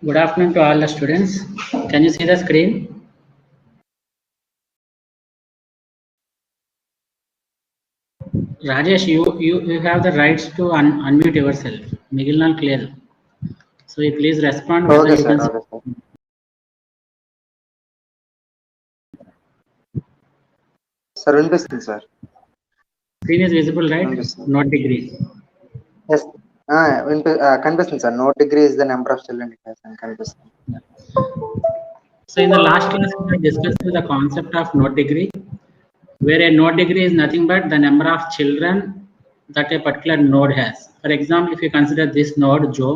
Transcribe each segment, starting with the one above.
Good afternoon to all the students. Can you see the screen? Rajesh, you have the rights to unmute yourself. Migilna clear. So you please respond whether Okay, you sir. can. Okay, sir. Sir, వినిపిస్తుంది sir. Screen is visible, right? వినిపిస్తుంది. Not degrees. Yes. కనిపిస్తుంది sir. Note degree is the number of children in class అని కనిపిస్తుంది. So in the last class we discussed the concept of note degree, where a note degree is nothing but the number of children that a particular node has. For example, if you consider this node Joe,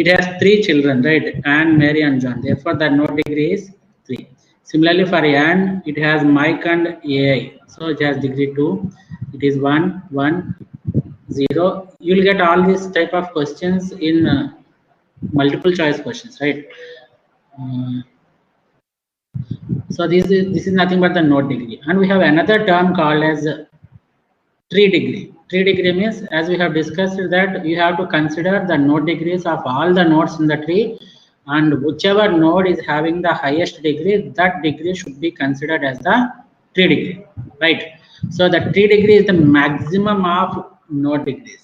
it has 3 children, right? Anne, Mary and John. Therefore the node degree is 3. Similarly for Anne, it has Mike and AI, so it has degree 2. It is 1 1 0. You'll get all these type of questions in multiple choice questions, right? So this is nothing but the node degree, and we have another term called as tree degree. Tree degree means, as we have discussed, that you have to consider the node degrees of all the nodes in the tree, and whichever node is having the highest degree, that degree should be considered as the tree degree, right? So the tree degree is the maximum of node degrees.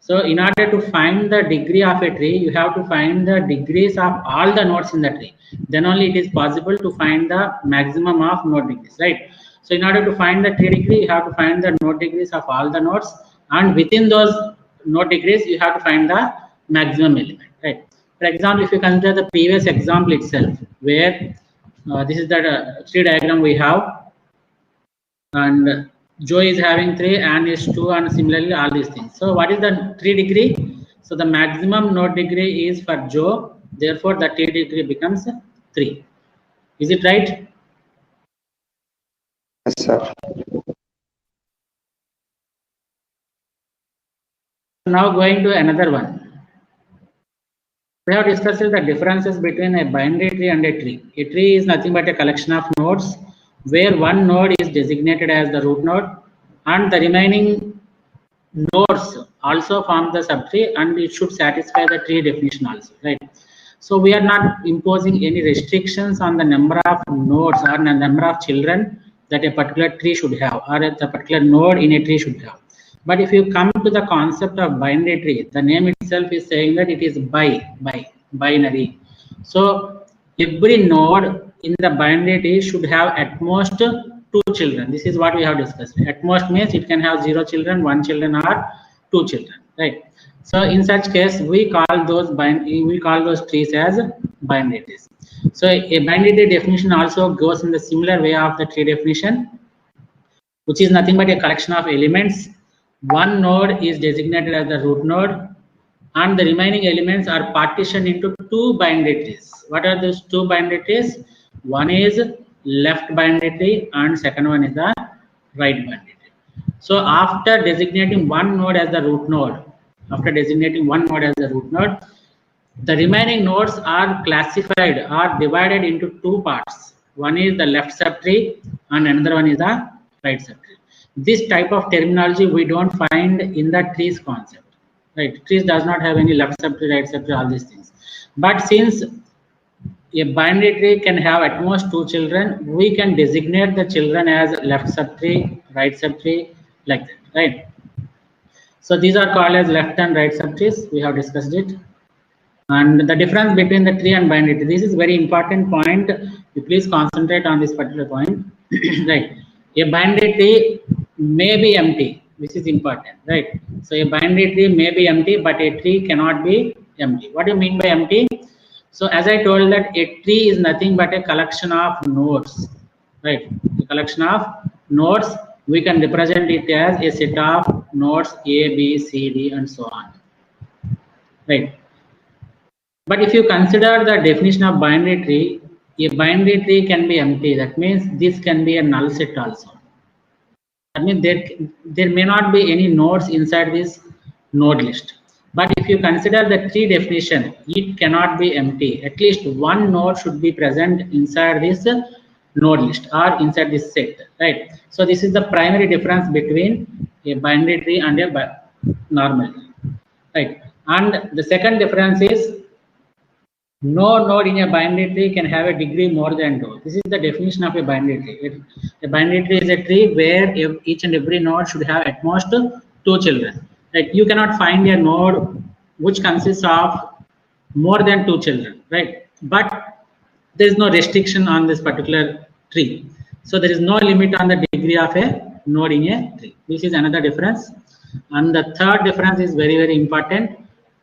So in order to find the degree of a tree, you have to find the degrees of all the nodes in the tree. Then only it is possible to find the maximum of node degrees, right? So in order to find the tree degree, you have to find the node degrees of all the nodes, and within those node degrees, you have to find the maximum element, right? For example, if you consider the previous example itself, where this is the tree diagram we have, and Joe is having 3, Anne is 2, and similarly all these things. So what is the tree degree? So the maximum node degree is for Joe, therefore the tree degree becomes 3. Is it right? Yes, sir. Now going to another one. We have discussed the differences between a binary tree and a tree. A tree is nothing but a collection of nodes where one node is designated as the root node, and the remaining nodes also form the subtree, and it should satisfy the tree definition also, right? So we are not imposing any restrictions on the number of nodes or the number of children that a particular tree should have, or a particular node in a tree should have. But if you come to the concept of binary tree, the name itself is saying that it is binary. So every node in the binary tree should have at most 2 children. This is what we have discussed. At most means it can have 0 children, 1 children, or 2 children, right? So in such case, we call those trees as binary trees. So a binary tree definition also goes in the similar way of the tree definition, which is nothing but a collection of elements. One node is designated as the root node, and the remaining elements are partitioned into 2 binary trees. What are those 2 binary trees? One is left binary tree, and second one is the right binary tree. So after designating one node as the root node, the remaining nodes are classified or divided into 2 parts. One is the left subtree and another one is the right subtree. This type of terminology we don't find in the trees concept, right? Trees does not have any left subtree, right subtree, all these things. But since a binary tree can have at most 2 children, we can designate the children as left subtree, right subtree, like that, right? So these are called as left and right subtrees. We have discussed it. And the difference between the tree and binary tree, this is very important point. You please concentrate on this particular point. Right? A binary tree may be empty. This is important, right? So a binary tree may be empty, but a tree cannot be empty. What do you mean by empty? So as I told that a tree is nothing but a collection of nodes, right? A collection of nodes. We can represent it as a set of nodes A, B, C, D, and so on, right? But if you consider the definition of binary tree, a binary tree can be empty. That means this can be a null set also. That means there may not be any nodes inside this node list. But if you consider the tree definition, it cannot be empty. At least one node should be present inside this node list or inside this set, right? So this is the primary difference between a binary tree and a normal tree, right? And the second difference is No node in a binary tree can have a degree more than 2. This is the definition of a binary tree. A binary tree is a tree where each and every node should have at most 2 children. Like you cannot find a node which consists of more than 2 children, right? But there is no restriction on this particular tree. So there is no limit on the degree of a node in a tree. This is another difference. And the third difference is very, very important.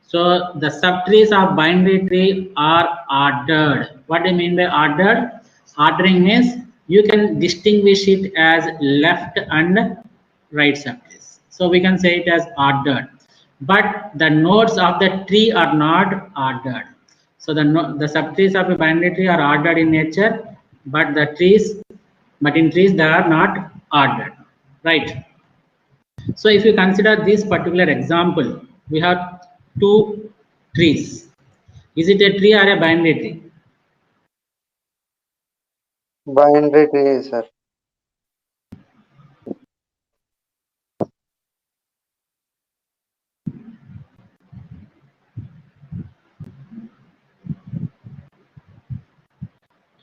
So the subtrees of binary tree are ordered. What do you mean by ordered? Ordering means you can distinguish it as left and right subtrees. So we can say it as ordered. But the nodes of the tree are not ordered. So the subtrees of a binary tree are ordered in nature, but in trees they are not ordered, right? So if you consider this particular example, we have 2 trees. Is it a tree or a binary tree? Binary tree, sir.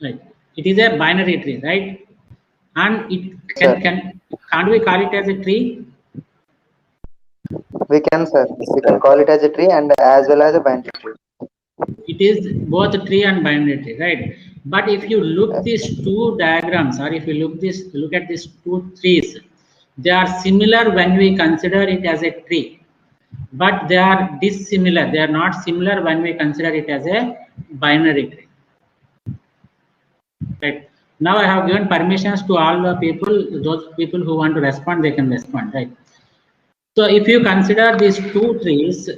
Right. It is a binary tree, right? And it can't we call it as a tree? We can, sir. We can call it as a tree and as well as a binary tree. It is both tree and binary tree, right? But if you look these 2 diagrams, or if you look at these 2 trees, they are similar when we consider it as a tree, but they are dissimilar. They are not similar when we consider it as a binary tree. Right. Now I have given permissions to all the people. Those people who want to respond, they can respond, right? So if you consider these 2 trees,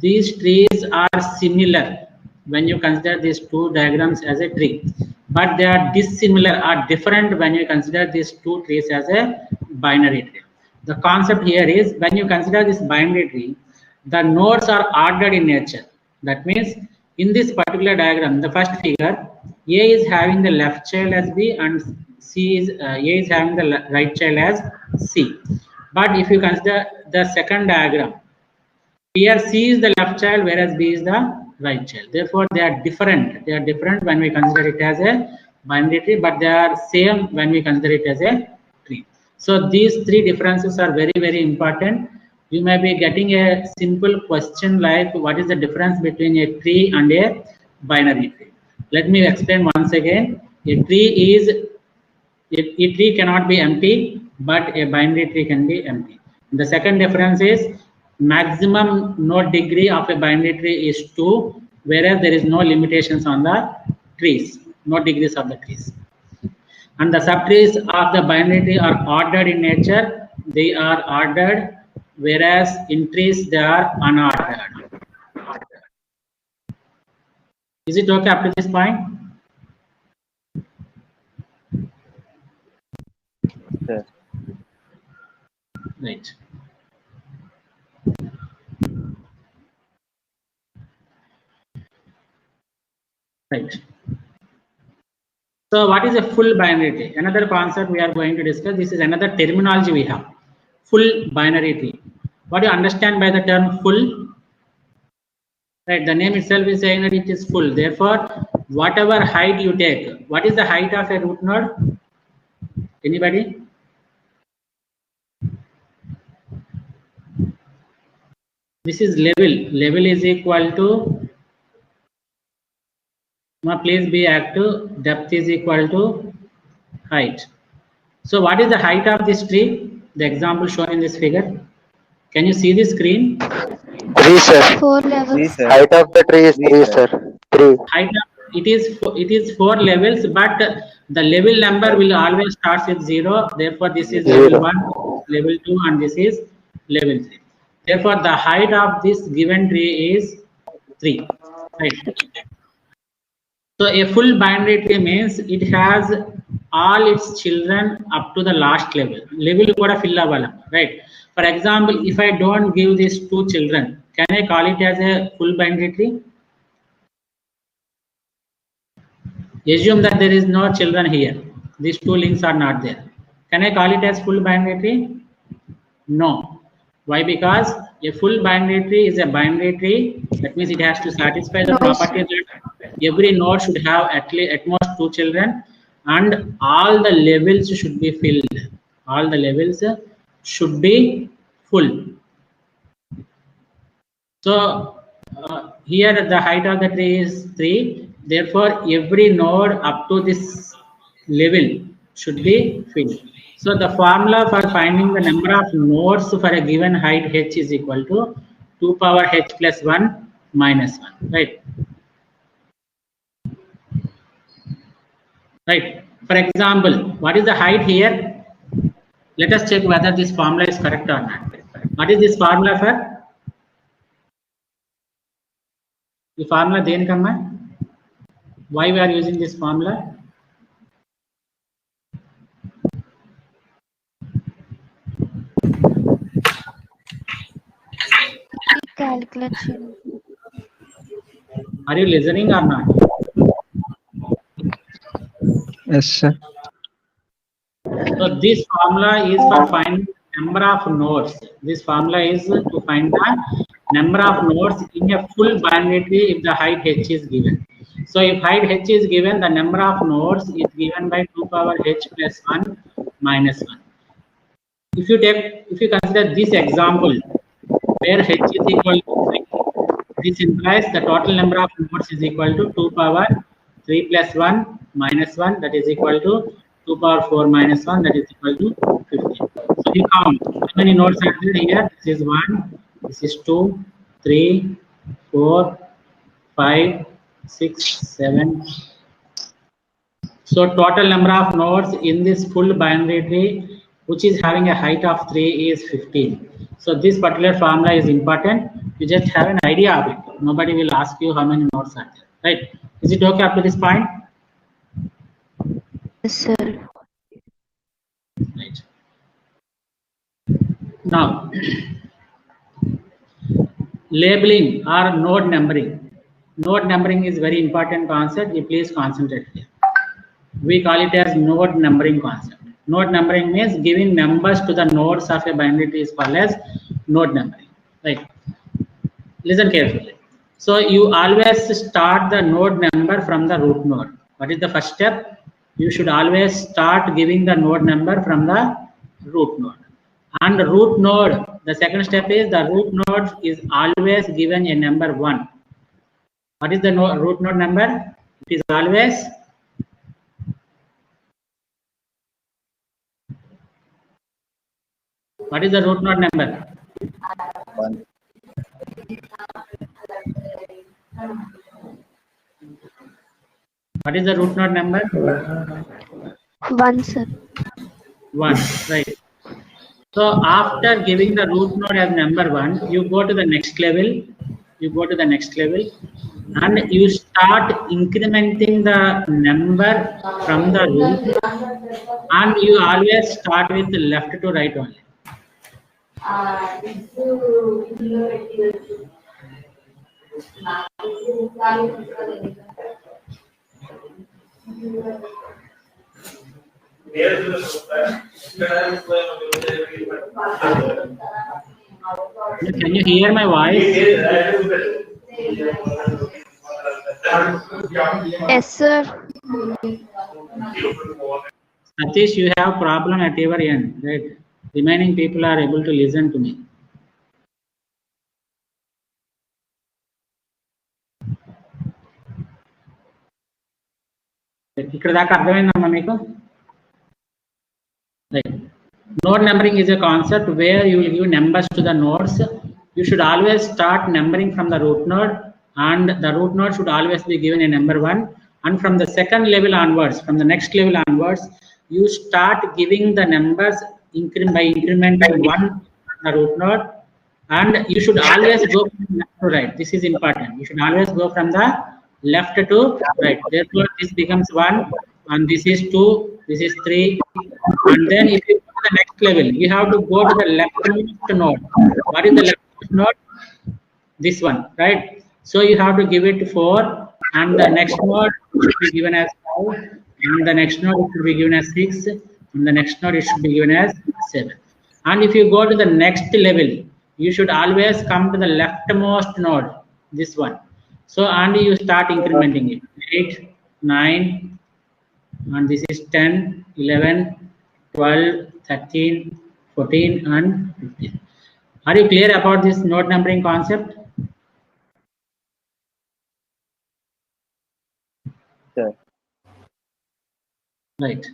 these trees are similar when you consider these 2 diagrams as a tree, but they are dissimilar or different when you consider these 2 trees as a binary tree. The concept here is when you consider this binary tree, the nodes are ordered in nature. That means in this particular diagram, the first figure, A is having the left child as B and A is having the right child as C. But if you consider the second diagram, here C is the left child, whereas B is the right child. Therefore, they are different. They are different when we consider it as a binary tree, but they are same when we consider it as a tree. So these 3 differences are very, very important. You may be getting a simple question like, what is the difference between a tree and a binary tree? Let me explain once again. A tree cannot be empty, but a binary tree can be empty. The second difference is maximum node degree of a binary tree is 2, whereas there is no limitations on the trees, no degrees of the trees. And the subtrees of the binary tree are ordered in nature. They are ordered, whereas in trees they are unordered. Is it okay up to this point? Yes. Right. Right. So what is a full binary tree? Another concept we are going to discuss. This is another terminology we have. Full binary tree. What do you understand by the term full? Right. The name itself is saying that it is full. Therefore, whatever height you take, what is the height of a root node? Anybody? This is level. Level is equal to, now please be active, depth is equal to height. So what is the height of this tree? The example shown in this figure. Can you see the screen? 3, sir. 4 levels. Sir. Height of the tree is 3, sir. 3. Height of, it is 4 levels, but the level number will always start with 0. Therefore, this is level 1, level 2, and this is level 3. Therefore, the height of this given tree is 3. Right. So a full binary tree means it has all its children up to the last level. Level kuda fill avvala, right? For example, if I don't give these 2 children, can I call it as a full binary tree? Assume that there is no children here. These 2 links are not there. Can I call it as full binary tree? No. Why? Because a full binary tree is a binary tree. That means it has to satisfy the properties that every node should have at most 2 children, and all the levels should be filled. All the levels should be full. So here the height of the tree is 3. Therefore, every node up to this level should be filled. So the formula for finding the number of nodes for a given height h is equal to 2 power h plus 1 minus 1. Right. Right. For example, what is the height here? Let us check whether this formula is correct or not. What is this formula for? The formula then come. Why we are using this formula? Calculation. Are you listening or not? Yes, sir. So this formula is for finding number of nodes. This formula is to find the number of nodes in a full binary tree if the height h is given. So if height h is given, the number of nodes is given by 2 power h plus 1 minus 1. If you consider this example where h is equal to 3, this implies the total number of nodes is equal to 2 power 3 plus 1 minus 1, that is equal to 2 power 4 minus 1, that is equal to 15. So you count how many nodes are there here. This is 1, this is 2, 3, 4, 5, 6, 7. So total number of nodes in this full binary tree, which is having a height of 3, is 15. So this particular formula is important. You just have an idea of it. Nobody will ask you how many nodes are there, right? Is it okay up to this point? Yes, sir. Right. Now, labeling or node numbering. Node numbering is very important concept. You please concentrate here. We call it as node numbering concept. Node numbering means giving numbers to the nodes of a binary tree is called as node numbering. Right. Listen carefully. So you always start the node number from the root node. What is the first step? You should always start giving the node number from the root node. And the root node, the second step is the root node is always given a number 1. What is the root node number? It is always what is the root node number? 1. What is the root node number? 1, sir. 1, right. So after giving the root node as number 1, you go to the next level. You go to the next level and you start incrementing the number from the root, and you always start with the left to right only. Can you hear my voice? Yes, sir. Satish, you have problem at your end, right? Remaining people are able to listen to me. ఇక్కడ దాకా అర్థమైందమ్మా మీకు? Right. Node numbering is a concept where you will give numbers to the nodes. You should always start numbering from the root node, and the root node should always be given a number 1. And from the second level onwards, from the next level onwards, you start giving the numbers by incrementing 1 the root node, and you should always go from left to right. This is important. You should always go from the left to right. Therefore, this becomes 1, and this is 2, this is 3, and then if you go to the next level, you have to go to the leftmost node. What is the leftmost node? This one, right? So you have to give it 4, and the next node should be given as 5, and the next node should be given as 6, and the next node it should be given as 7. And if you go to the next level, you should always come to the leftmost node, this one. So and you start incrementing it. 8, 9, and this is 10, 11, 12, 13, 14, and 15. Are you clear about this node numbering concept? Sure. Right.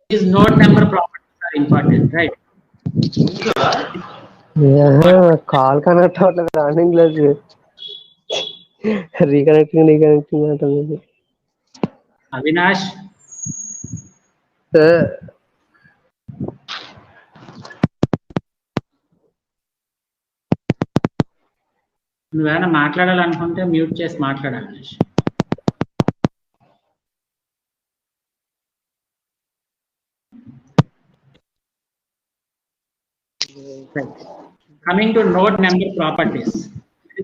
These node number properties are important, right? Call connect అవ్వట్లేదు running లేదు reconnecting అంటుంది Avinash, నువ్వేమైనా మాట్లాడాలనుకుంటే mute చేసి మాట్లాడాలి. Avinash. Right. Coming to node number properties.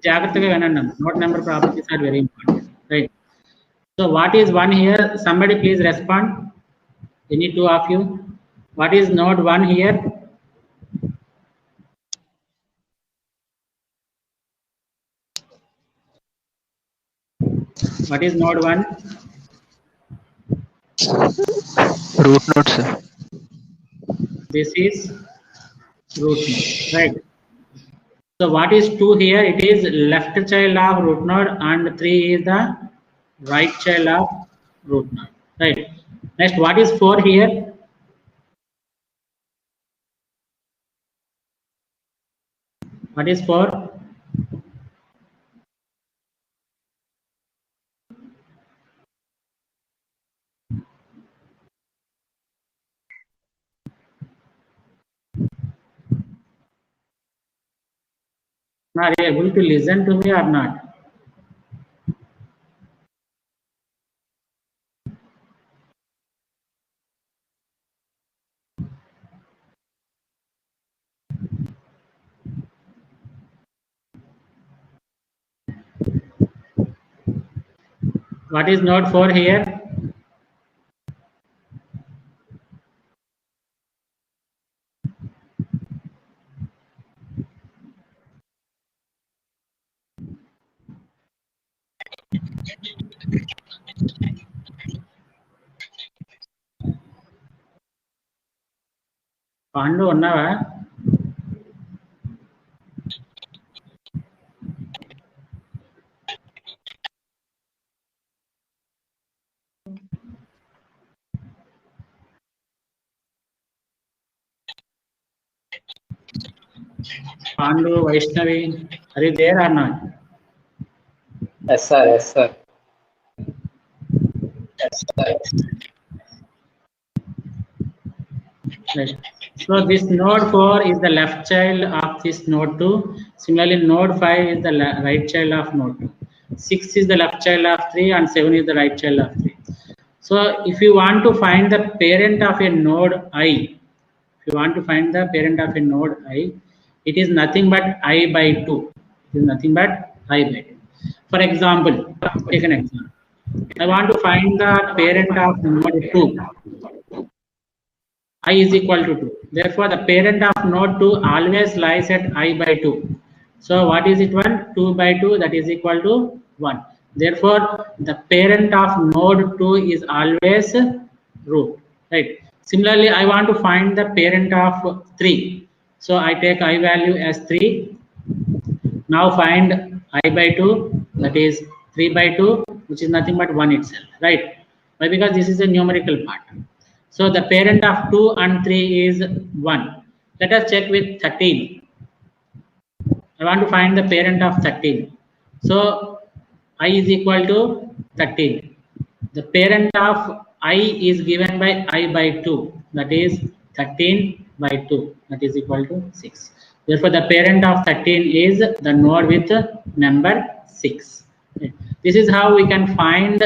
జాగ్రత్తగా వినండి. Node number properties are very important, right? So what is one here? Somebody please respond. Any two of you. What is node 1 here? What is node 1? Root node, sir. This is root node, right? So what is 2 here? It is left child of root node and 3 is the right child of root node, right? Next, what is 4 here? What is 4? Are you able to listen to me or not? What is node 4 here? Pandu ఉన్నావా? Pandu, Vaishnavi, are you there or not? Yes, sir. Yes, sir. Right. So this node 4 is the left child of this node 2. Similarly, node 5 is the right child of node 2. 6 is the left child of 3 and 7 is the right child of 3. So if you want to find the parent of a node I, if you want to find the parent of a node I, it is nothing but I by 2. It is nothing but I by 2. For example, take an example. I want to find the parent of node 2. I is equal to 2. Therefore, the parent of node 2 always lies at I by 2. So what is it 1? 2 by 2, that is equal to 1. Therefore, the parent of node 2 is always root, right? Similarly, I want to find the parent of 3. So I take I value as 3. Now find I by 2, that is 3 by 2, which is nothing but 1 itself, right? Why? Because this is a numerical part. So the parent of 2 and 3 is 1. Let us check with 13. I want to find the parent of 13. So I is equal to 13. The parent of I is given by I by 2. That is 13 by 2. That is equal to 6. Therefore, the parent of 13 is the node with number 6. This is how we can find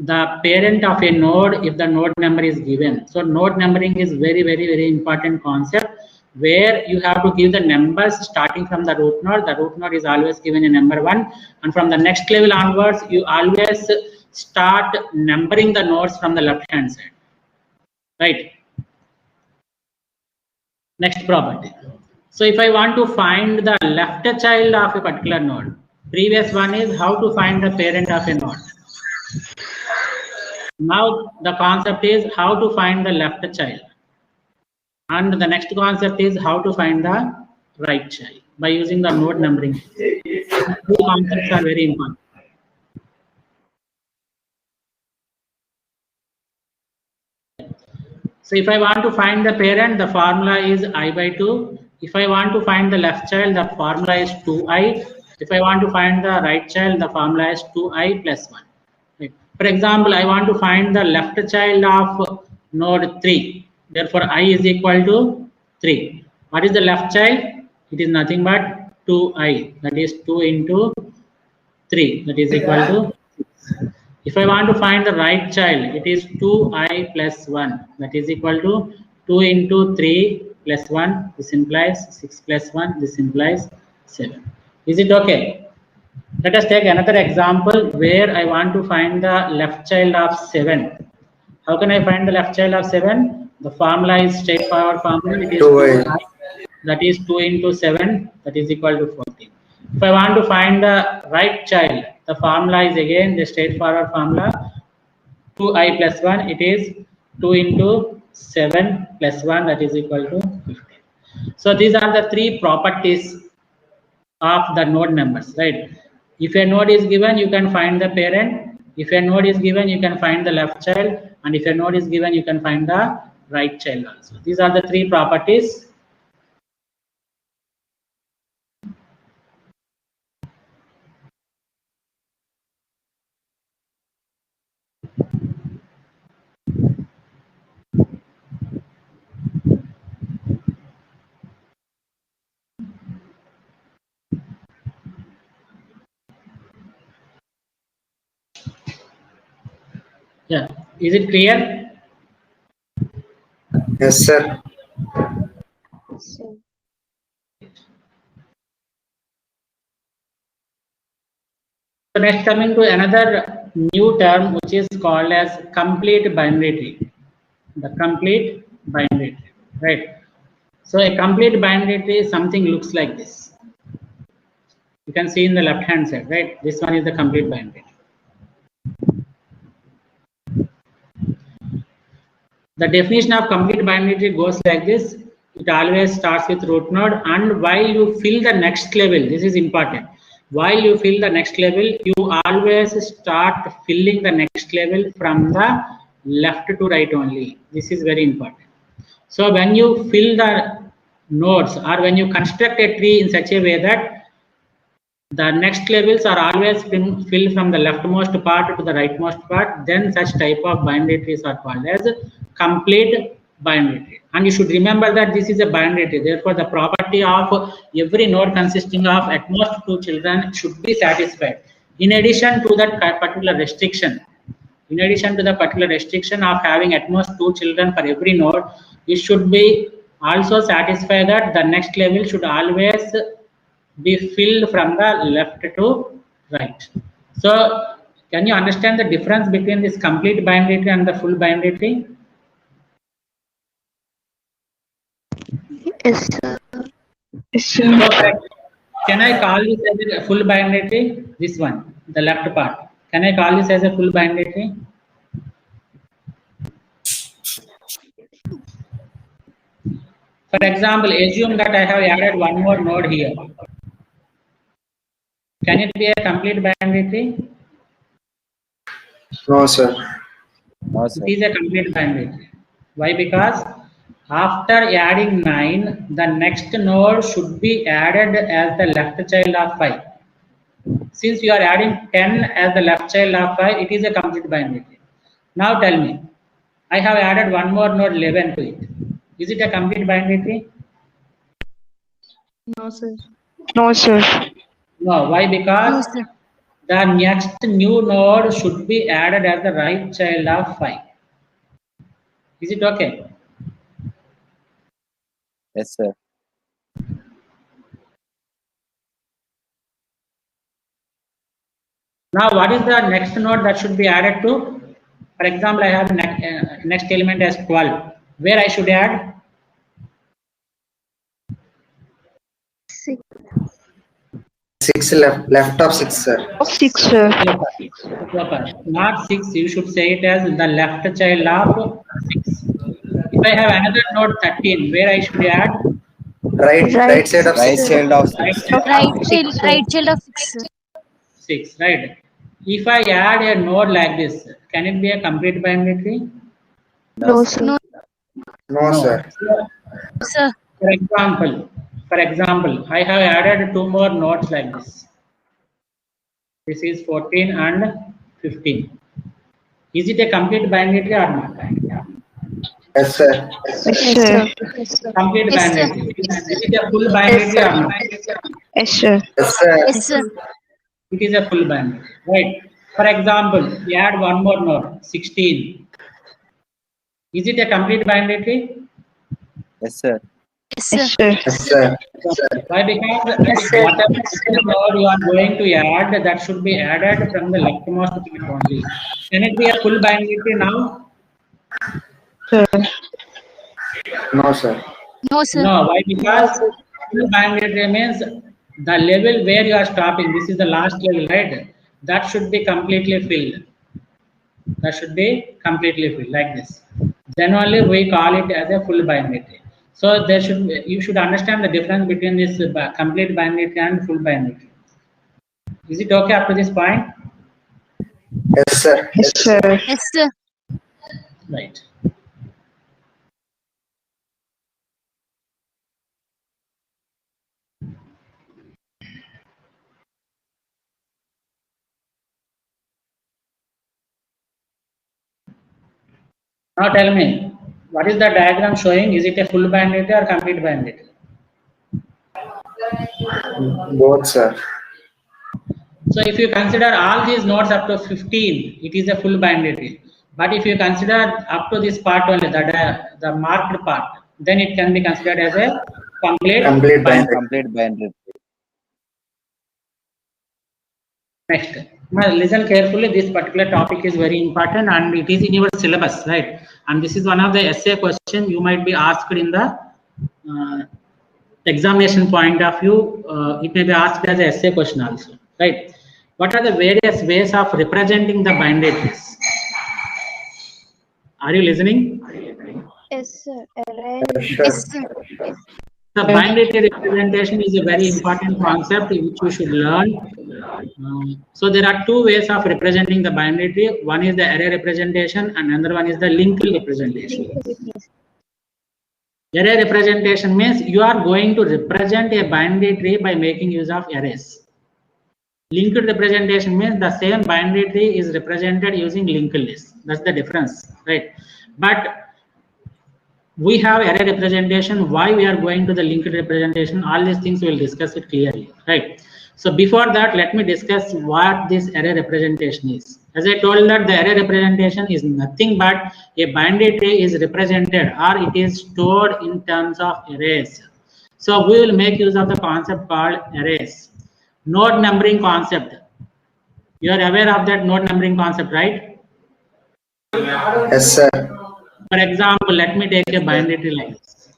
the parent of a node if the node number is given. So node numbering is very important concept, where you have to give the numbers starting from the root node. The root node is always given a number 1, and from the next level onwards you always start numbering the nodes from the left hand side. right? Next property. So if I want to find the left child of a particular node, previous one is how to find the parent of a node. Now the concept is how to find the left child. And the next concept is how to find the right child by using the node numbering. Two concepts are very important. So if I want to find the parent, the formula is I by 2. If I want to find the left child, the formula is 2i. If I want to find the right child, the formula is 2i plus 1. Right. For example, I want to find the left child of node 3. Therefore, I is equal to 3. What is the left child? It is nothing but 2i. That is 2 into 3. That is equal to 6. If I want to find the right child, it is 2i plus 1. That is equal to 2 into 3 plus 1. This implies 6 plus 1. This implies 7. Is it okay? Let us take another example where I want to find the left child of 7. How can I find the left child of 7? The formula is straightforward formula. It is 2i. That is 2 into 7. That is equal to 14. If I want to find the right child, the formula is again the straightforward formula. 2i plus 1. It is 2 into 7 plus 1. That is equal to 15. So these are the three properties of the node members, right? If a node is given, you can find the parent. If a node is given, you can find the left child. And if a node is given, you can find the right child also. These are the three properties. Yeah, is it clear? Yes, sir. So, So next coming to another new term which is called as complete binary tree. The complete binary tree, right? So a complete binary tree something looks like this. You can see in the left hand side, right? This one is the complete binary tree. The definition of complete binary tree goes like this. It always starts with root node, and while you fill the next level, this is important. While you fill the next level, you always start filling the next level from the left to right only. This is very important. So when you fill the nodes or when you construct a tree in such a way that the next levels are always filled from the leftmost part to the rightmost part, then such type of binary trees are called as complete binary tree. And you should remember that this is a binary tree. Therefore, the property of every node consisting of at most 2 children should be satisfied. In addition to that particular restriction, of having at most 2 children for every node, it should be also satisfy that the next level should always be filled from the left to right. So can you understand the difference between this complete binary tree and the full binary tree? yes, sir. So can I call this as a full binary tree? This one, the left part. Can I call this as a full binary tree? For example, assume that I have added one more node here. Can it be a complete binary tree? No, sir. It is a complete binary tree. Why? Because after adding 9, the next node should be added as the left child of 5. Since you are adding 10 as the left child of 5, it is a complete binary tree. Now tell me, I have added one more node 11 to it. Is it a complete binary tree? No, sir. No, sir. No. Why? Because No, sir. the next new node should be added as the right child of 5. Is it okay? Yes, sir. Now what is the next node that should be added to? For example, I have next element as 12. Where I should add? 6. 6 left of 6, sir. 6, sir. Proper. Not 6. You should say it as the left child of 6. If I have another node 13, where I should add? Right side of Right 6. child of Right 6. Right child of 6. 6, right? If I add a node like this, can it be a complete binary tree? No, sir. No, sir. Sir. For example, I have added 2 more nodes like this. This is 14 and 15. Is it a complete binary tree or not? Yes, sir. Yes, sir. Complete Yes, binary sir. tree. Is it a full binary tree or not? Yes, sir. Yes, sir. Yes, sir. It is a full binary, right? For example, we add 1 more node, 16. Is it a complete binary tree? Yes, sir. Yes, Yes, sir. sir. Yes, sir. Why? Because whatever node you are going to add, that should be added from the leftmost bit only. Can it be a full binary tree now? Sir. No, sir. No, sir. No. Why? Because full binary tree means the level where you are stopping. This is the last level, right? That should be completely filled. That should be completely filled like this. Then only we call it as a full binary tree. So you should understand the difference between this complete binary tree and full binary tree. Is it okay up to this point? Yes, sir. Yes, sir. Yes, sir. Right. Now tell me, what is the diagram showing? Is it a full binary tree or complete binary tree? Both, sir. So if you consider all these nodes up to 15, it is a full binary tree. But if you consider up to this part only, the marked part, then it can be considered as a complete binary. Complete binary. Next. Now listen carefully. This particular topic is very important and it is in your syllabus, right? And this is one of the essay question you might be asked in the examination point of view. It may be asked as an essay question also, right? What are the various ways of representing the binary trees? Are you listening? Yes, sir. Yes, sir. The binary tree representation is a very important concept which you should learn. So there are 2 ways of representing the binary tree. One is the array representation and another one is the linked representation. Array representation means you are going to represent a binary tree by making use of arrays. Linked representation means the same binary tree is represented using linked list. That's the difference, right? But we have array representation. Why we are going to the linked representation? All these things we will discuss it clearly, right? So before that, let me discuss what this array representation is. As I told that the array representation is nothing but a binary tree is represented or it is stored in terms of arrays. So we will make use of the concept called arrays. Node numbering concept. You are aware of that node numbering concept, right? Yes, sir. For example, let me take a binary tree like this.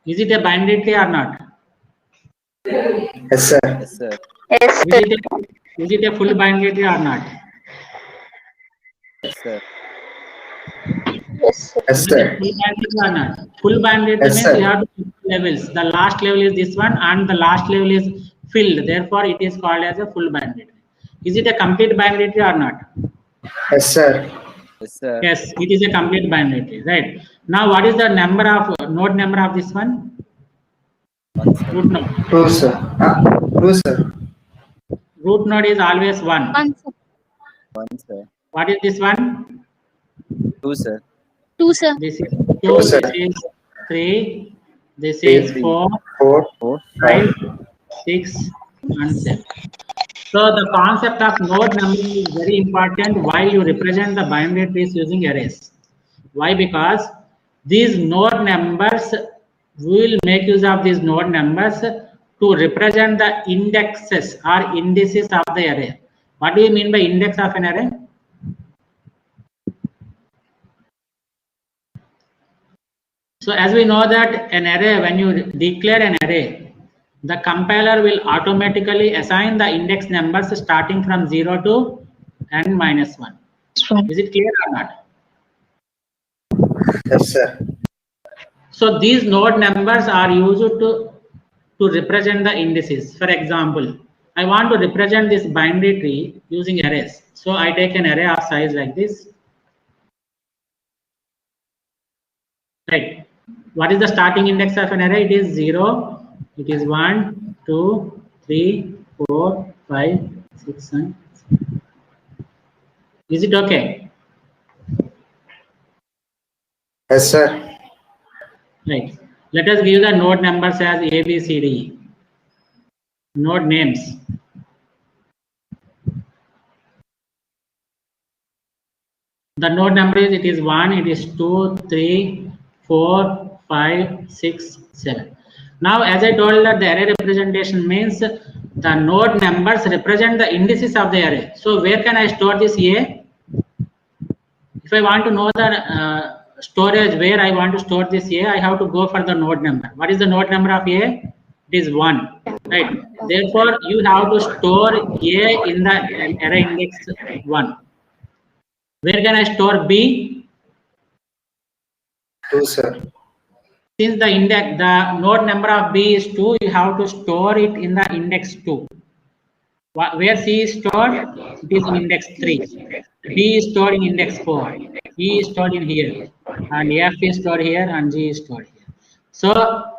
Is it a binary tree or not? Yes, sir. Yes, sir. Is it a full binary tree or not? Yes, sir. Yes, sir. Yes, sir. Full binary tree or not? Full binary tree Yes, means sir. you have 2 levels. The last level is this one and the last level is filled. Therefore, it is called as a full binary tree. Is it a complete binary tree or not? Yes, sir. Yes, sir. Yes, it is a complete binary tree, right? Now, what is the number of node number of this one? Root node. 2, sir. 2, sir. Root node is always 1. 1, sir. 1, sir. What is this one? 2, sir. 2, sir. This is 2, Two, sir. this is 3, this is 4, 4, 4. 5, 6, and 7. So the concept of node numbering is very important while you represent the binary trees using arrays. Why? Because these node numbers, we will make use of these node numbers to represent the indexes or indices of the array. What do you mean by index of an array? So as we know that an array, when you declare an array, the compiler will automatically assign the index numbers starting from 0 to n minus 1. Is it clear or not? Yes, sir. So these node numbers are used to represent the indices. For example, I want to represent this binary tree using arrays. So I take an array of size like this. Right. What is the starting index of an array? It is 0. It is 1, 2, 3, 4, 5, 6, and 7. Is it okay? Yes, sir. Right. Let us give the node numbers as A, B, C, D. Node names. The node number is, it is 1, it is 2, 3, 4, 5, 6, 7. Now, as I told that the array representation means the node numbers represent the indices of the array. So, where can I store this A? If I want to know the storage where I want to store this A, I have to go for the node number. What is the node number of A? It is 1. Right. Therefore, you have to store A in the array index 1. Where can I store B? 2, sir. Since the node number of B is 2, you have to store it in the index 2. Where C is stored? It is in index 3. B is stored in index 4. E is stored in here. And F is stored here and G is stored here. So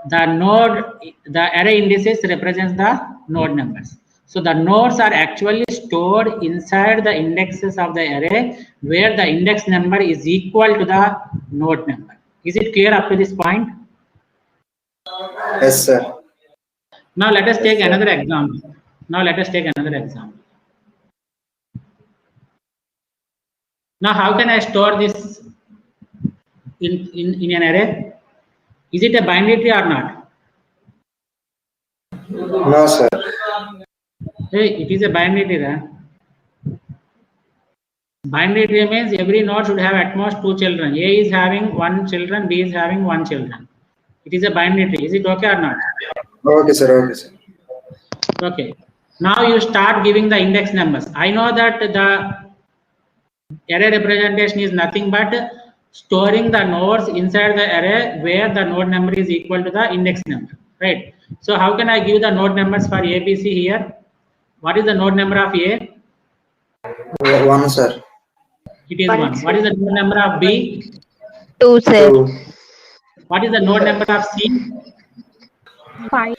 the array indices represents the node numbers. So the nodes are actually stored inside the indexes of the array where the index number is equal to the node number. Is it clear up to this point? Yes, sir. Now let us take another example. Now how can I store this in an array? Is it a binary tree or not? No, sir. Hey, it is a binary tree. Right? Binary tree means every node should have at most 2 children. A is having 1 children, B is having 1 children. It is a binary tree. Is it okay or not? Okay, sir. Okay, sir. Okay. Now you start giving the index numbers. I know that the array representation is nothing but storing the nodes inside the array where the node number is equal to the index number. Right. So how can I give the node numbers for A, B, C here? What is the node number of A? 1, sir. It is 1. What is the node number of B? 2, sir. 2. What is the node number of C? 5.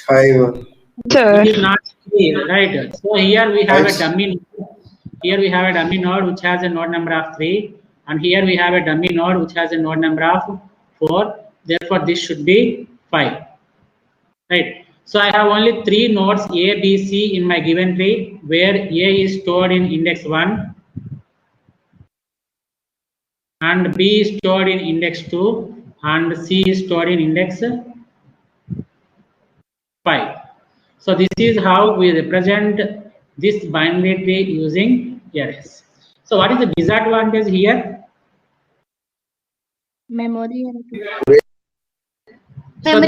5. Sir. It is not C, right? So here we have a Yes. dummy node. Here we have a dummy node which has a node number of 3, and here we have a dummy node which has a node number of 4. Therefore, this should be 5. Right. So I have only 3 nodes A, B, C in my given tree, where A is stored in index 1 and B is stored in index 2 and C is stored in index 5. So this is how we represent this binary tree using arrays. So what is the disadvantage here? Memory. So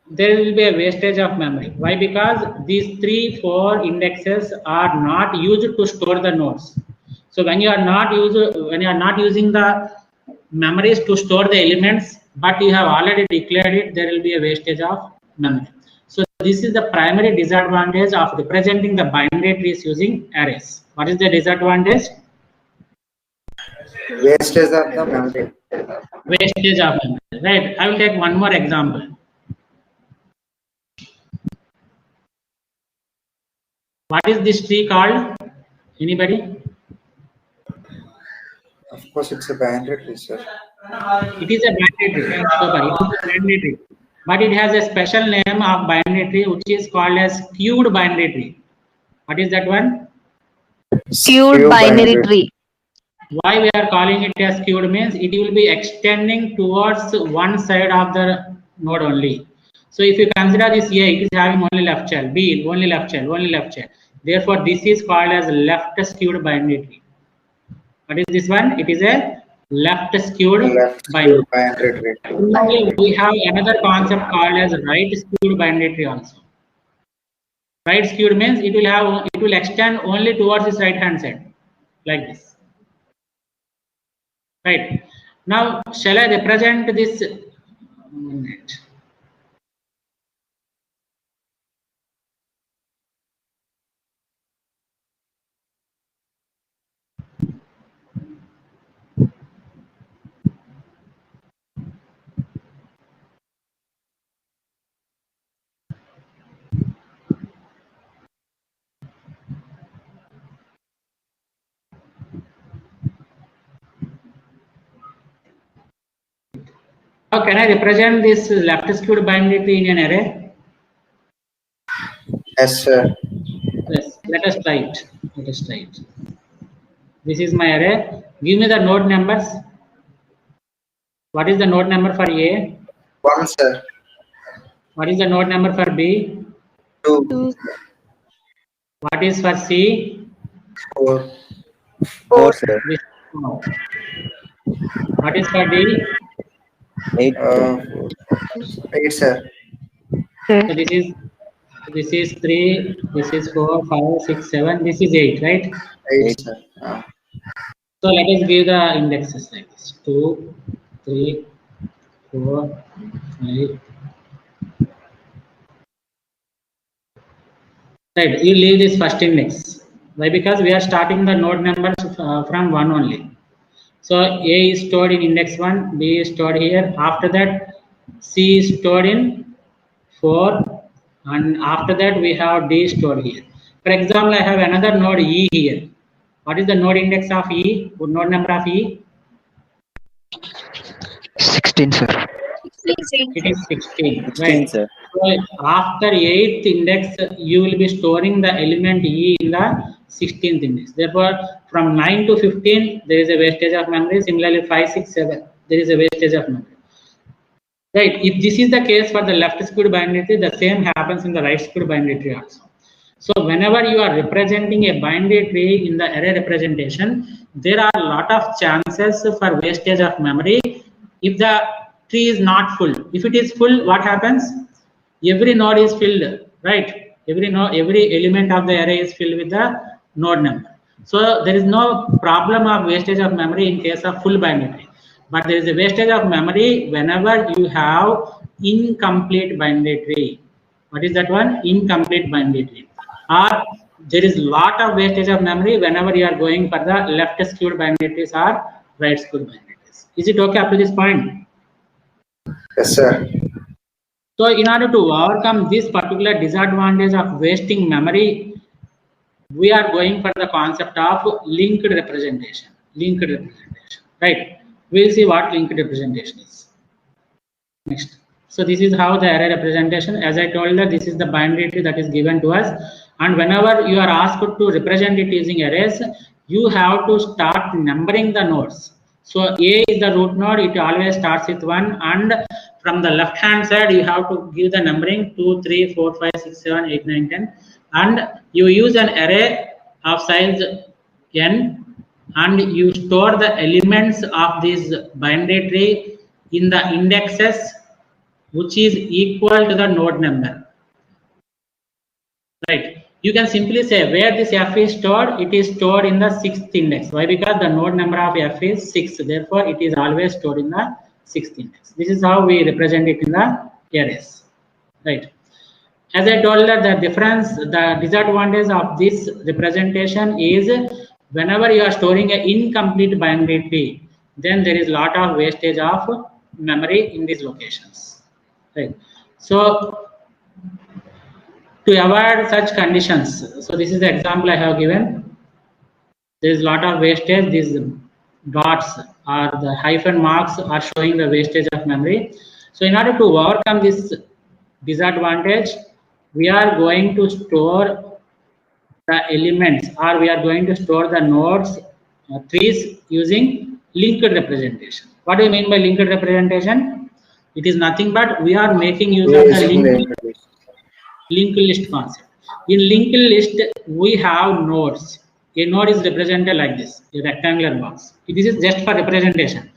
there will be a wastage of memory. Why? Because these 3, 4 indexes are not used to store the nodes. So when you are not using the memories to store the elements, but you have already declared it, there will be a wastage of memory. So this is the primary disadvantage of representing the binary trees using arrays. What is the disadvantage? Wastage of the memory. Wastage of memory. Right. I will take one more example. What is this tree called? Anybody? Of course, it's a binary tree, sir. It is a binary tree. Super. It is a binary tree. But it has a special name of binary tree which is called as skewed binary tree. What is that one? Skewed binary tree. Why we are calling it as skewed means it will be extending towards one side of the node only. So if you consider this A, it is having only left child, B only left child, only left child. Therefore, this is called as left skewed binary tree. What is this one? It is a left skewed binary. Binary tree. Similarly, we have another concept called as right skewed binary tree also. Right skewed means it will extend only towards its right hand side, like this. Right. Now, shall I represent this? Now, can I represent this left skewed binary tree in an array? Yes, sir. Yes. Let us try it. Let us try it. This is my array. Give me the node numbers. What is the node number for A? 1, sir. What is the node number for B? 2, What is for C? 4, 4, sir. This 4. What is for D? 8, 8, sir. So this is 3, this is 4, 5, 6, 7, this is 8, right? 8, sir. So let us give the indexes like this. 2, 3, 4, 5. Right, you leave this first index. Why? Because we are starting the node numbers from 1 only. So A is stored in index 1, B is stored here. After that, C is stored in 4, and after that we have D stored here. For example, I have another node E here. What is the node index of E? Node number of E? 16, sir. It is 16. 16, Right. sir. So after 8th index, you will be storing the element E in the 16th index. Therefore, from 9 to 15, there is a wastage of memory. Similarly, 5, 6, 7, there is a wastage of memory. Right. If this is the case for the left skewed binary tree, the same happens in the right skewed binary tree also. So whenever you are representing a binary tree in the array representation, there are a lot of chances for wastage of memory if the tree is not full. If it is full, what happens? Every node is filled, right? Every element of the array is filled with the node number. So there is no problem of wastage of memory in case of full binary tree. But there is a wastage of memory whenever you have incomplete binary tree. What is that one? Incomplete binary tree. Or there is lot of wastage of memory whenever you are going for the left skewed binary trees or right skewed binary trees. Is it okay up to this point? Yes, sir. So in order to overcome this particular disadvantage of wasting memory, we are going for the concept of linked representation. Linked representation, right? We'll see what linked representation is. Next. So this is how the array representation, as I told that this is the binary tree that is given to us. And whenever you are asked to represent it using arrays, you have to start numbering the nodes. So A is the root node, it always starts with 1, and from the left hand side you have to give the numbering 2, 3, 4, 5, 6, 7, 8, 9, 10, and you use an array of size n, and you store the elements of this binary tree in the indexes which is equal to the node number. Right. You can simply say where this f is stored, it is stored in the 6th index. Why? Because the node number of f is 6. Therefore, it is always stored in the 6th index. This is how we represent it in the arrays. Right. As I told that the difference, the disadvantage of this representation is whenever you are storing an incomplete binary tree, then there is a lot of wastage of memory in these locations. Right. So to avoid such conditions, so this is the example I have given. There is a lot of wastage. These dots or the hyphen marks are showing the wastage of memory. So in order to overcome this disadvantage, we are going to store the elements, or we are going to store the nodes, trees using linked representation. What do you mean by linked representation? It is nothing but we are making use of the linked list concept. In linked list, we have nodes. A node is represented like this, a rectangular box. This is just for representation.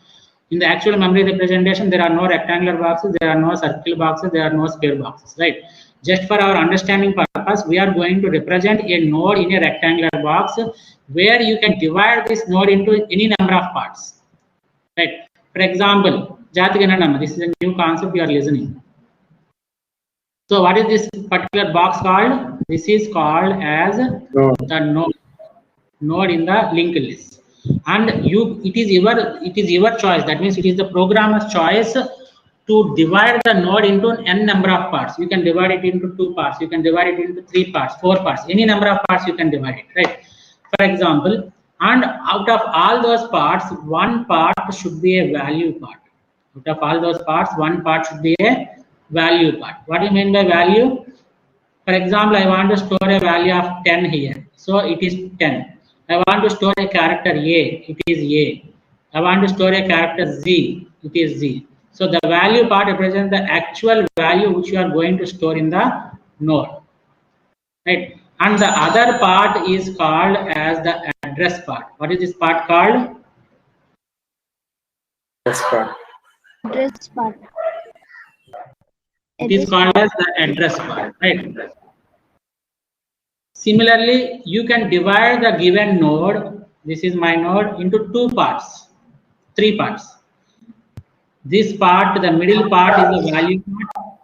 In the actual memory representation, there are no rectangular boxes, there are no circle boxes, there are no square boxes, right? Just for our understanding purpose, we are going to represent a node in a rectangular box where you can divide this node into any number of parts, right? For example, Jatigananama, this is a new concept you are listening. So what is this particular box called? This is called as the node in the linked list. And it is your choice. That means it is the programmer's choice to divide the node into n number of parts. You can divide it into 2 parts. You can divide it into 3 parts, 4 parts. Any number of parts you can divide it, right? For example, and out of all those parts, one part should be a value part. Out of all those parts, one part should be a value part. What do you mean by value? For example, I want to store a value of 10 here. So it is 10. I want to store a character A. It is A. I want to store a character Z. It is Z. So the value part represents the actual value which you are going to store in the node, right? And the other part is called as the address part. What is this part called? Address part. It is called as the address part, right? Similarly, you can divide the given node, this is my node, into 2 parts, 3 parts. This part, the middle part is the value part.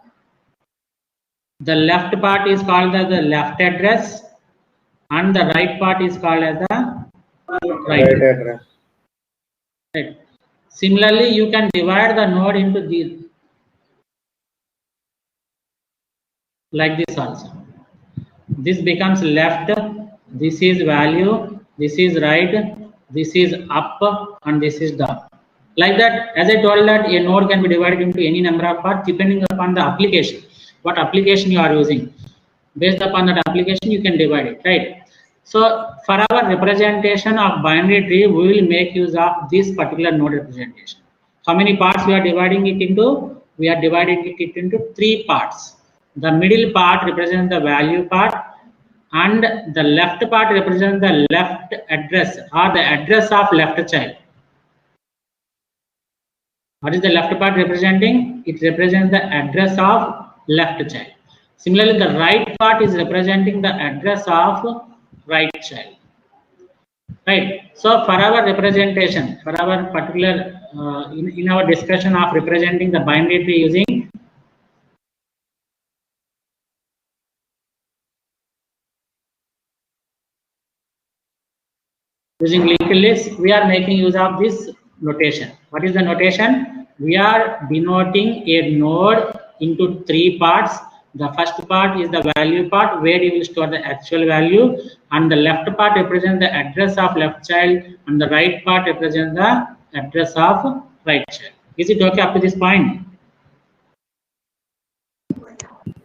The left part is called as the left address, and the right part is called as the right address. Right. Similarly, you can divide the node into these, like this also. This becomes left, this is value, this is right, this is up, and this is down. Like that, as I told that a node can be divided into any number of parts depending upon the application, what application you are using. Based upon that application, you can divide it, right? So for our representation of binary tree, we will make use of this particular node representation. How many parts we are dividing it into? We are dividing it into 3 parts. The middle part represents the value part, and the left part represents the left address or the address of left child. What is the left part representing? It represents the address of left child. Similarly, the right part is representing the address of right child. Right. So for our representation, for our particular in our discussion of representing the binary tree using linked list, we are making use of this notation. What is the notation? We are denoting a node into 3 parts. The first part is the value part where you will store the actual value, and the left part represents the address of left child, and the right part represents the address of right child. Is it okay up to this point?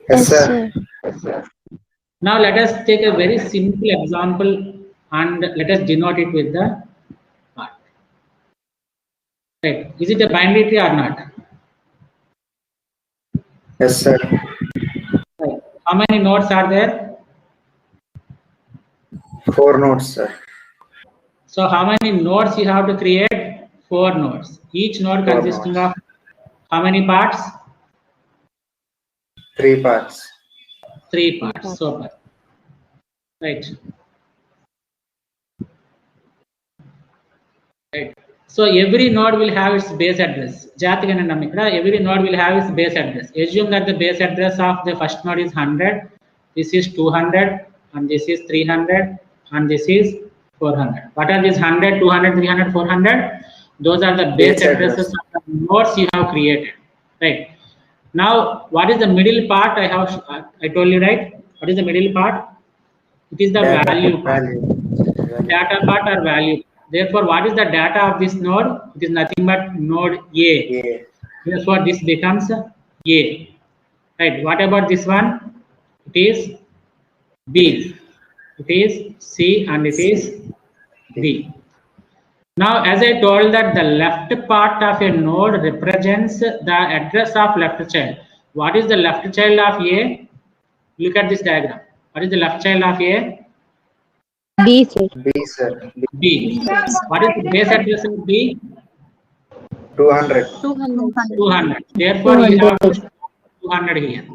Yes, sir. Now let us take a very simple example and let us denote it with the part. Right. Is it a binary tree or not? Yes, sir. Right. How many nodes are there? 4 nodes, sir. So how many nodes you have to create? 4 nodes. Each node consisting of how many parts? 3 parts. 3 parts. Super. Right. Right. So every node will have its base address. Every node will have its base address. Assume that the base address of the first node is 100. This is 200, and this is 300, and this is 400. What are these 100, 200, 300, 400? Those are the base addresses of the nodes you have created. Right. Now, what is the middle part? I told you, right? What is the middle part? It is the value part. Data part or value. Therefore, what is the data of this node? It is nothing but node A. Therefore, this becomes A. Right. What about this one? It is B. It is C, and it is D. Now, as I told that the left part of a node represents the address of left child. What is the left child of A? Look at this diagram. What is the left child of A? B, sir. B, sir. B. What is the base address of B? 200. 200. 200. Therefore, you have to store 200 here.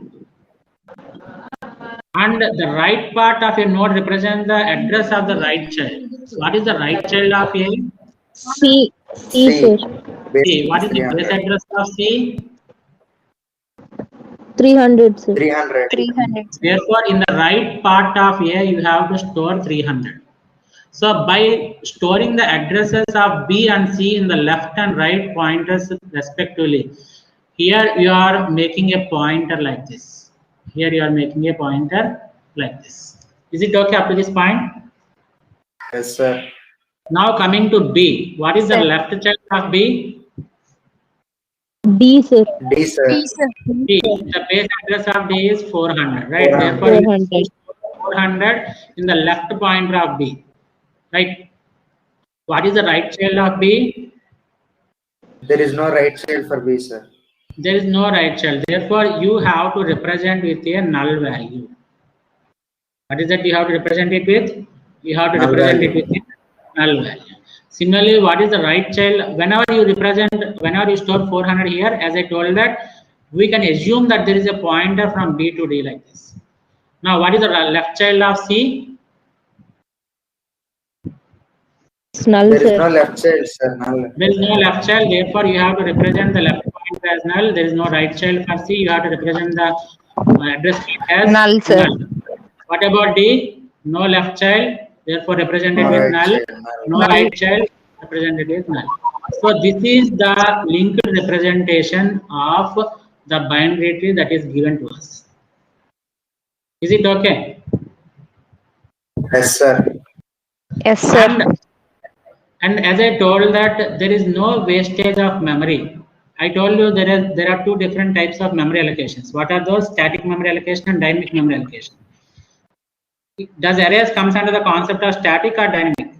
And the right part of a node represents the address of the right child. What is the right child of A? C, sir. C. What is the base address of C? 300, sir. 300. 300. Therefore, in the right part of A, you have to store 300. So, by storing the addresses of B and C in the left and right pointers respectively, here you are making a pointer like this. Here you are making a pointer like this. Is it okay up to this point? Yes, sir. Now coming to B. What is the left child of B? D, sir. D, sir. B, sir. D. The base address of D is 400, right? 400. Therefore, you 400. 400 in the left pointer of B, right? What is the right child of B? There is no right child for B, sir. There is no right child. Therefore, you have to represent with a null value. What is that you have to represent it with? You have to Null represent value. it with a null value. Similarly, what is the right child? Whenever you store 400 here, as I told that, we can assume that there is a pointer from B to D like this. Now, what is the left child of C? It's null, There is sir. no left child, sir. Null. There is no left child, therefore you have to represent the left pointer as null. There is no right child for C, you have to represent the address as Null, sir. null. What about D? No left child, therefore represented No with right null. child, null. No right child, represented with null. So this is the linked representation of the binary tree that is given to us. Is it okay? Yes, sir. Yes, sir. And as I told that there is no wastage of memory. I told you there are two different types of memory allocations. What are those? Static memory allocation and dynamic memory allocation. Does arrays comes under the concept of static or dynamic?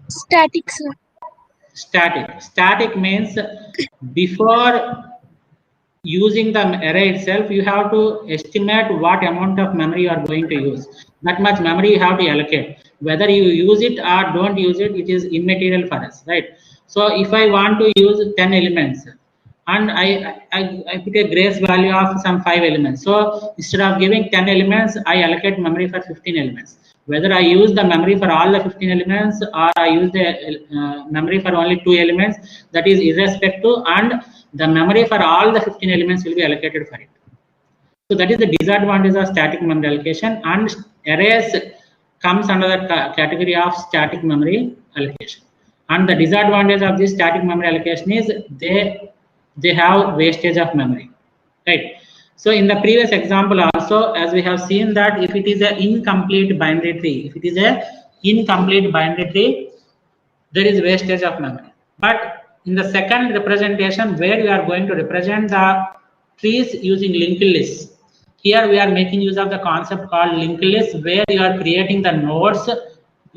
Static, sir. Static. Static means before using the array itself, you have to estimate what amount of memory you are going to use. That much memory you have to allocate. Whether you use it or don't use it, it is immaterial for us, right? So if I want to use 10 elements and I put a grace value of some 5 elements. So instead of giving 10 elements, I allocate memory for 15 elements. Whether I use the memory for all the 15 elements or I use the memory for only 2 elements, that is irrespective, and the memory for all the 15 elements will be allocated for it. So that is the disadvantage of static memory allocation, and arrays comes under the category of static memory allocation. And the disadvantage of this static memory allocation is they have wastage of memory, right? So in the previous example also, as we have seen that if it is an incomplete binary tree, there is wastage of memory. But in the second representation, where we are going to represent the trees using linked lists, here we are making use of the concept called linked list, where you are creating the nodes.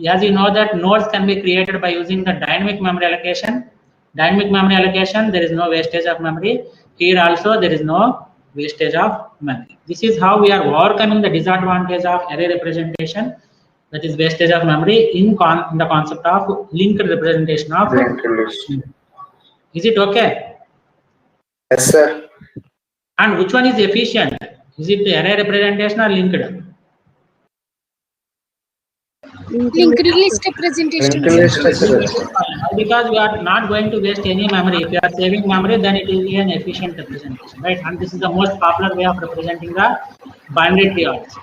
As you know that nodes can be created by using the dynamic memory allocation. Dynamic memory allocation, there is no wastage of memory. Here also there is no wastage of memory. This is how we are overcoming the disadvantage of array representation, that is wastage of memory, in the concept of linked representation of. Is it okay? Yes, sir. And which one is efficient? Is it the array representation or linked? Linked list representation. Linked list, sir. Because we are not going to waste any memory. If you are saving memory, then it is an efficient representation, right? And this is the most popular way of representing the binary tree also.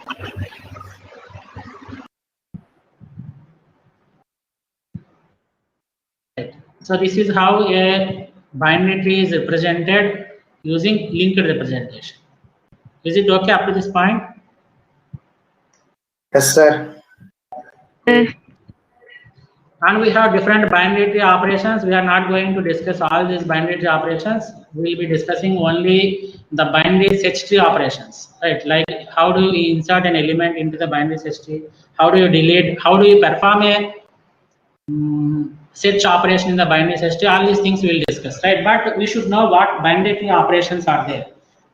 Right. So this is how a binary tree is represented using linked representation. Is it okay up to this point? Yes, sir. And we have different binary tree operations. We are not going to discuss all these binary tree operations. We will be discussing only the binary search tree operations, right? Like how do you insert an element into the binary search tree? How do you delete? How do you perform a search operation in the binary search tree? All these things we will discuss, right? But we should know what binary tree operations are there.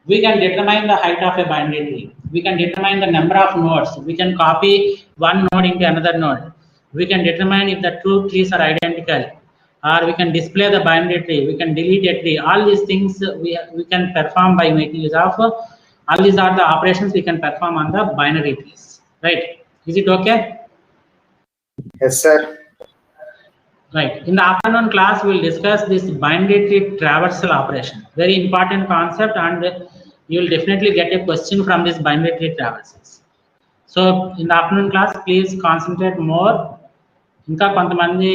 We can determine the height of a binary tree. We can determine the number of nodes. We can copy one node into another node. We can determine if the two trees are identical, or we can display the binary tree. We can delete a tree. All these things we can perform by making use of. All these are the operations we can perform on the binary trees, right? Is it okay? Yes, sir. Right. In the afternoon class, we will discuss this binary tree traversal operation. Very important concept, and you will definitely get a question from this binary tree traversals. So in the afternoon class, please concentrate more. ఇంకా కొంతమంది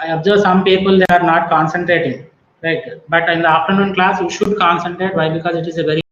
I observe some people, they are not concentrating, right? But in the afternoon class, you should concentrate. Why? Because it is a very